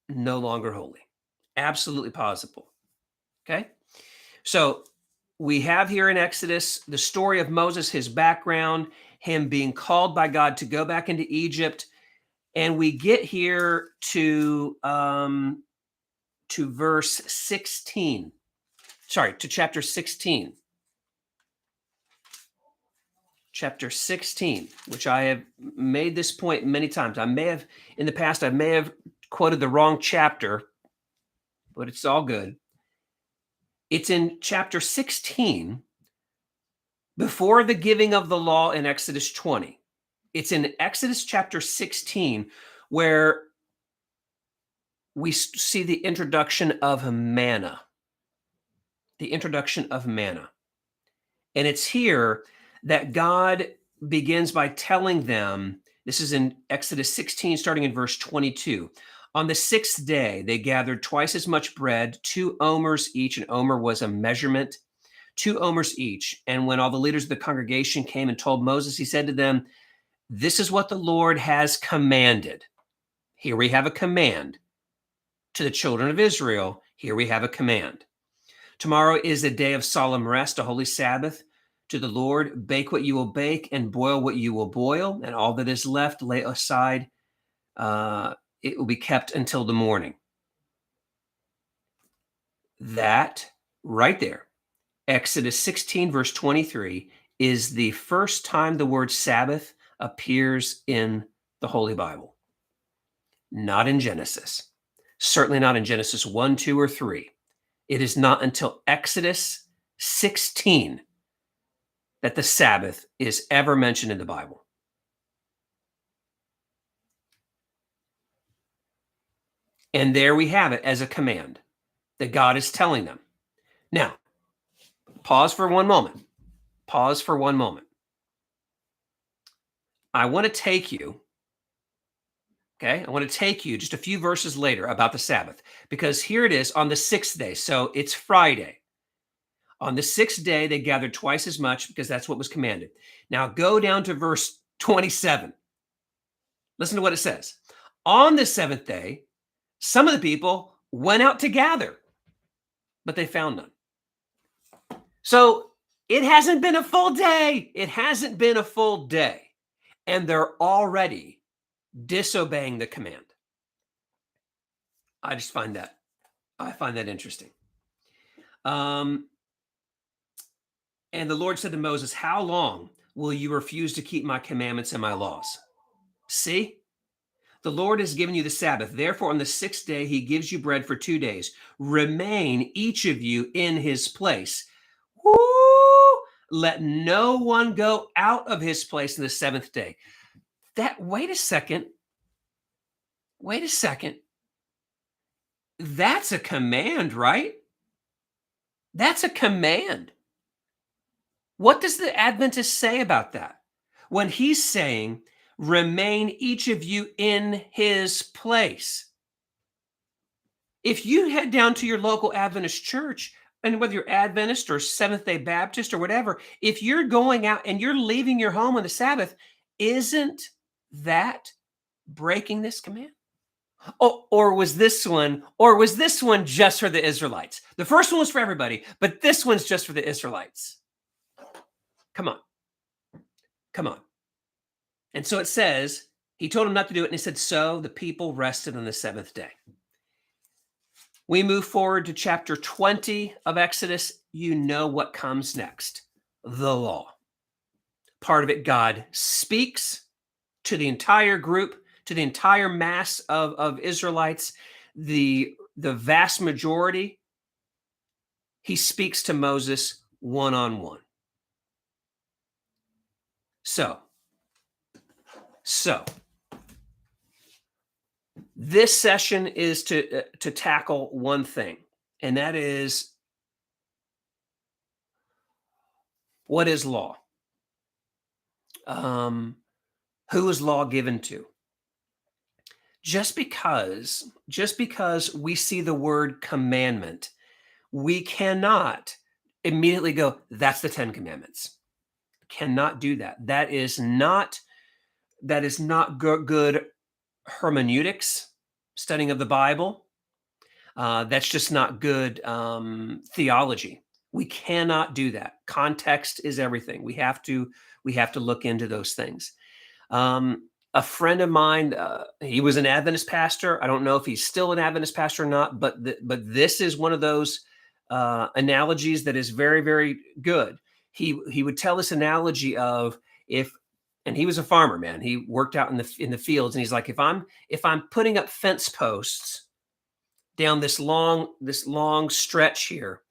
no longer holy. Absolutely possible. Okay? So we have here in Exodus the story of Moses, his background, him being called by God to go back into Egypt. And we get here to verse 16. Sorry, to chapter 16. Chapter 16, which I have made this point many times. In the past, I may have quoted the wrong chapter, but it's all good. It's in chapter 16, before the giving of the law in Exodus 20. It's in Exodus chapter 16 where we see the introduction of manna. The introduction of manna. And it's here that God begins by telling them, this is in Exodus 16, starting in verse 22. On the sixth day, they gathered twice as much bread, 2 omers each. An omer was a measurement, 2 omers each. And when all the leaders of the congregation came and told Moses, he said to them, this is what the Lord has commanded. Here we have a command to the children of Israel. Here we have a command. Tomorrow is a day of solemn rest, a holy Sabbath to the Lord. Bake what you will bake and boil what you will boil, and all that is left lay aside. It will be kept until the morning. That right there, Exodus 16, verse 23, is the first time the word Sabbath appears in the Holy Bible. Not in Genesis. Certainly not in Genesis 1, 2, or 3. It is not until Exodus 16 that the Sabbath is ever mentioned in the Bible. And there we have it as a command that God is telling them. Now, pause for one moment. Pause for one moment. I want to take you, okay? I want to take you just a few verses later about the Sabbath, because here it is on the sixth day. So it's Friday. On the sixth day, they gathered twice as much because that's what was commanded. Now go down to verse 27. Listen to what it says. On the seventh day, some of the people went out to gather, but they found none. So it hasn't been a full day. It hasn't been a full day. And they're already disobeying the command. I find that interesting. And the Lord said to Moses, how long will you refuse to keep my commandments and my laws? See, the Lord has given you the Sabbath. Therefore, on the sixth day, he gives you bread for 2 days. Remain each of you in his place. Woo! Let no one go out of his place in the seventh day. Wait a second. That's a command, right? That's a command. What does the Adventist say about that? When he's saying, remain each of you in his place. If you head down to your local Adventist church, and whether you're Adventist or Seventh-day Baptist or whatever, if you're going out and you're leaving your home on the Sabbath, isn't that breaking this command? Oh, or was this one just for the Israelites? The first one was for everybody, but this one's just for the Israelites. Come on. And so it says, he told him not to do it, and he said, so the people rested on the seventh day. We move forward to chapter 20 of Exodus. You know what comes next. The law. Part of it, God speaks to the entire group, to the entire mass of Israelites. The vast majority, he speaks to Moses one-on-one. So this session is to tackle one thing, and that is, what is law? Who is law given to? Just because we see the word commandment, we cannot immediately go, that's the 10 Commandments. Cannot do that. That is not good hermeneutics, studying of the Bible. That's just not good theology. We cannot do that. Context is everything. We have to look into those things. A friend of mine, he was an Adventist pastor. I don't know if he's still an Adventist pastor or not, but this is one of those analogies that is very, very good. He would tell this analogy of and he was a farmer, man. He worked out in the fields, and he's like, if I'm putting up fence posts down this long stretch here,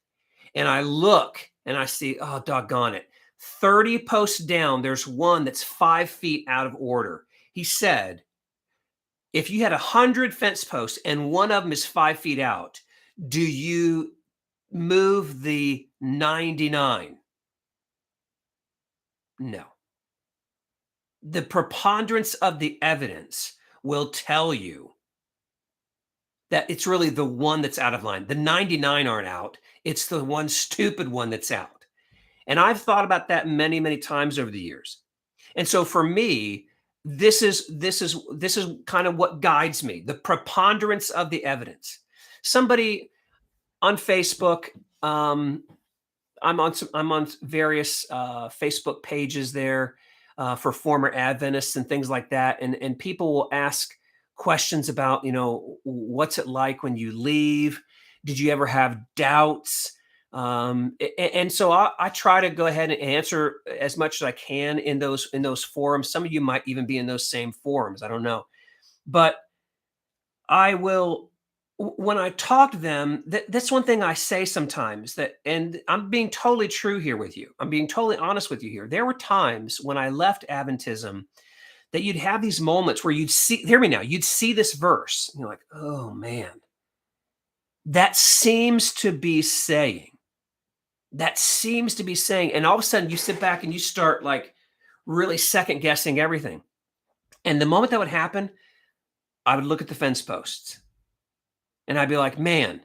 and I look and I see, oh, doggone it, 30 posts down, there's one that's 5 feet out of order. He said, if you had 100 fence posts and one of them is 5 feet out, do you move the 99? No. The preponderance of the evidence will tell you that it's really the one that's out of line. The 99 aren't out. It's the one stupid one that's out. And I've thought about that many, many times over the years. And so for me, this is kind of what guides me, the preponderance of the evidence. Somebody On Facebook, um, I'm on various Facebook pages there for former Adventists and things like that, and people will ask questions about, what's it like when you leave? Did you ever have doubts? And so I try to go ahead and answer as much as I can in those forums. Some of you might even be in those same forums. I don't know, but I will when I talk to them, that's one thing I say sometimes that, and I'm being totally true here with you. I'm being totally honest with you here. There were times when I left Adventism that you'd have these moments where you'd see, hear me now, you'd see this verse, and you're like, oh man, that seems to be saying, and all of a sudden you sit back and you start like really second guessing everything. And the moment that would happen, I would look at the fence posts and I'd be like, man,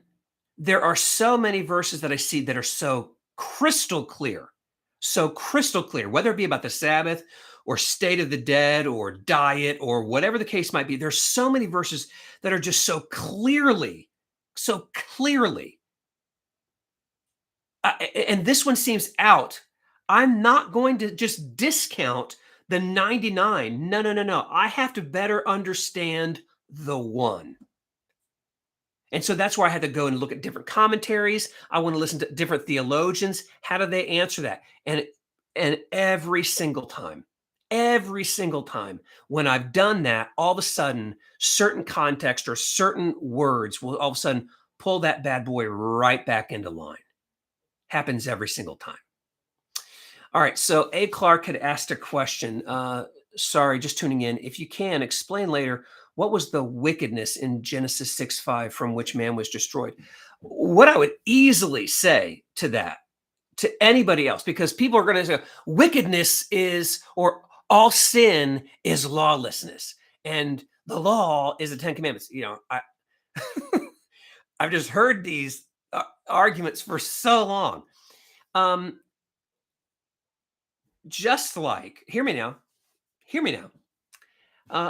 there are so many verses that I see that are so crystal clear, whether it be about the Sabbath or state of the dead or diet or whatever the case might be. There's so many verses that are just so clearly, and this one seems out. I'm not going to just discount the 99. No, no, no, no. I have to better understand the one. And so that's where I had to go and look at different commentaries. I want to listen to different theologians. How do they answer that? And every single time when I've done that, all of a sudden, certain context or certain words will all of a sudden pull that bad boy right back into line. Happens every single time. All right. So A. Clark had asked a question. Sorry, just tuning in. If you can, explain later what was the wickedness in Genesis 6:5 from which man was destroyed. What I would easily say to that, to anybody else, because people are going to say wickedness is, or all sin is lawlessness, and the law is the Ten Commandments. I've just heard these arguments for so long. Just like, hear me now.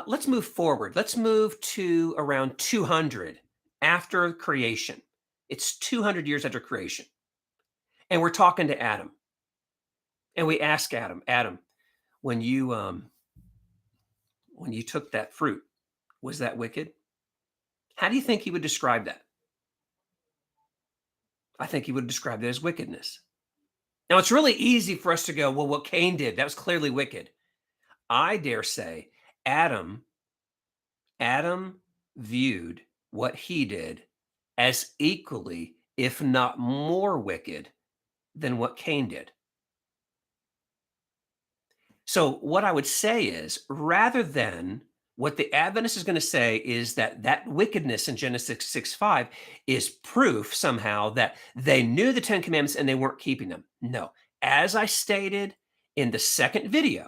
Let's move forward. Let's move to around 200 after creation. It's 200 years after creation. And we're talking to Adam. And we ask Adam, when you took that fruit, was that wicked? How do you think he would describe that? I think he would describe that as wickedness. Now, it's really easy for us to go, well, what Cain did, that was clearly wicked. I dare say Adam viewed what he did as equally, if not more wicked than what Cain did. So what I would say is, rather than what the Adventist is going to say is that wickedness in Genesis 6:5 is proof somehow that they knew the Ten Commandments and they weren't keeping them. No, as I stated in the second video,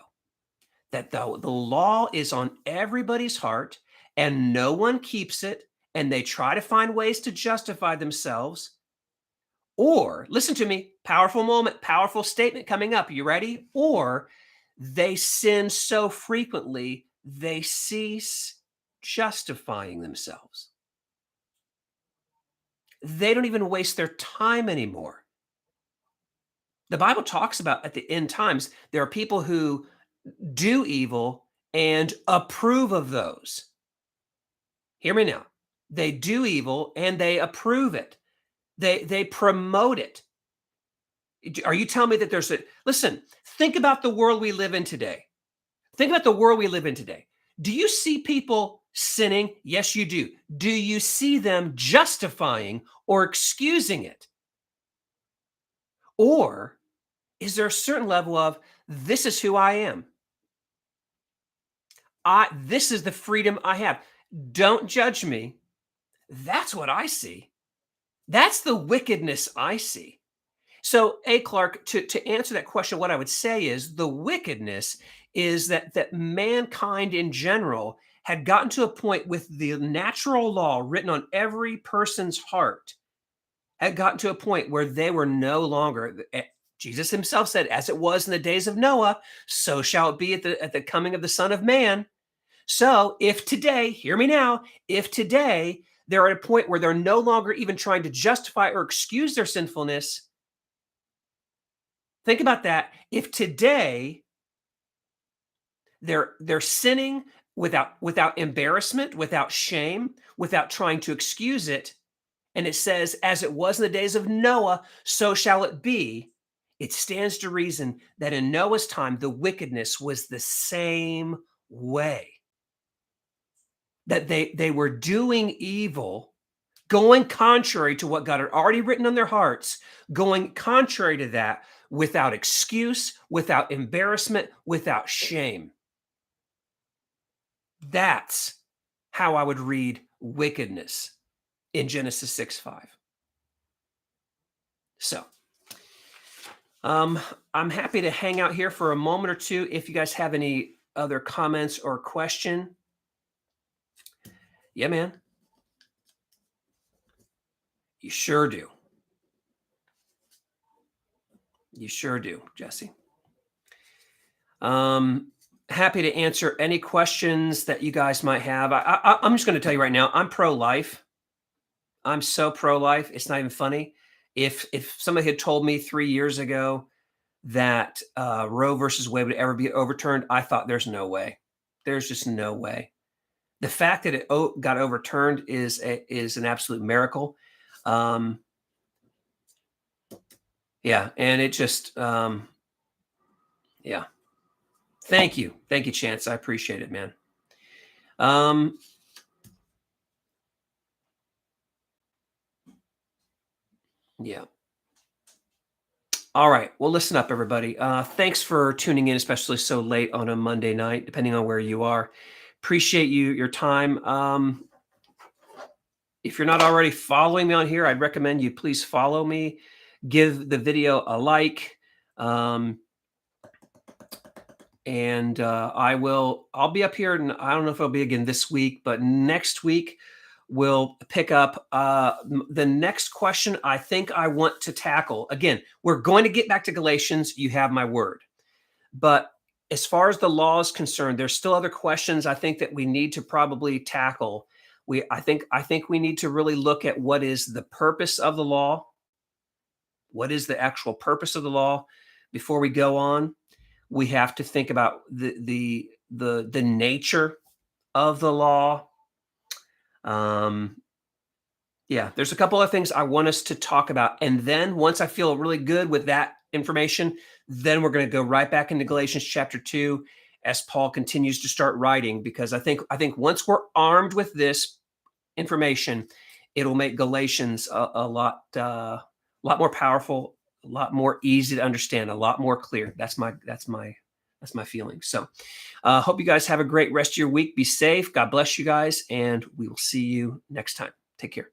that the law is on everybody's heart and no one keeps it, and they try to find ways to justify themselves. Or, listen to me, powerful moment, powerful statement coming up. You ready? Or they sin so frequently, they cease justifying themselves. They don't even waste their time anymore. The Bible talks about at the end times, there are people who do evil and approve of those. Hear me now. They do evil and they approve it. They promote it. Are you telling me that listen, think about the world we live in today. Do you see people sinning? Yes, you do. Do you see them justifying or excusing it? Or is there a certain level of, this is who I am? This is the freedom I have. Don't judge me. That's what I see. That's the wickedness I see. So, A. Clark, to answer that question, what I would say is the wickedness is that mankind in general had gotten to a point with the natural law written on every person's heart, had gotten to a point where they were no longer, Jesus himself said, as it was in the days of Noah, so shall it be at the coming of the Son of Man. So if today, hear me now, if today they're at a point where they're no longer even trying to justify or excuse their sinfulness. Think about that. If today they're sinning without embarrassment, without shame, without trying to excuse it, and it says, as it was in the days of Noah, so shall it be. It stands to reason that in Noah's time, the wickedness was the same way. That they were doing evil, going contrary to what God had already written on their hearts, going contrary to that without excuse, without embarrassment, without shame. That's how I would read wickedness in Genesis 6:5. So, I'm happy to hang out here for a moment or two if you guys have any other comments or question. Yeah, man. You sure do. You sure do, Jesse. Happy to answer any questions that you guys might have. I'm just going to tell you right now, I'm pro-life. I'm so pro-life. It's not even funny. If somebody had told me 3 years ago that Roe versus Wade would ever be overturned, I thought there's no way. There's just no way. The fact that it got overturned is an absolute miracle. Yeah, and it just yeah. Thank you, Chance. I appreciate it, man. Yeah. All right. Well, listen up, everybody. Thanks for tuning in, especially so late on a Monday night, depending on where you are. Appreciate your time. If you're not already following me on here, I'd recommend you please follow me. Give the video a like. And I'll be up here, and I don't know if I'll be again this week, but next week we'll pick up the next question I think I want to tackle. Again, we're going to get back to Galatians. You have my word. But as far as the law is concerned, there's still other questions I think that we need to probably tackle. I think we need to really look at what is the purpose of the law. What is the actual purpose of the law before we go on? We have to think about the nature of the law. Yeah, there's a couple of things I want us to talk about, and then once I feel really good with that information, then we're going to go right back into Galatians chapter 2 as Paul continues to start writing, because I think once we're armed with this information, it'll make Galatians a lot more powerful, a lot more easy to understand, a lot more clear. That's my feeling. So hope you guys have a great rest of your week. Be safe. God bless you guys, and we will see you next time. Take care.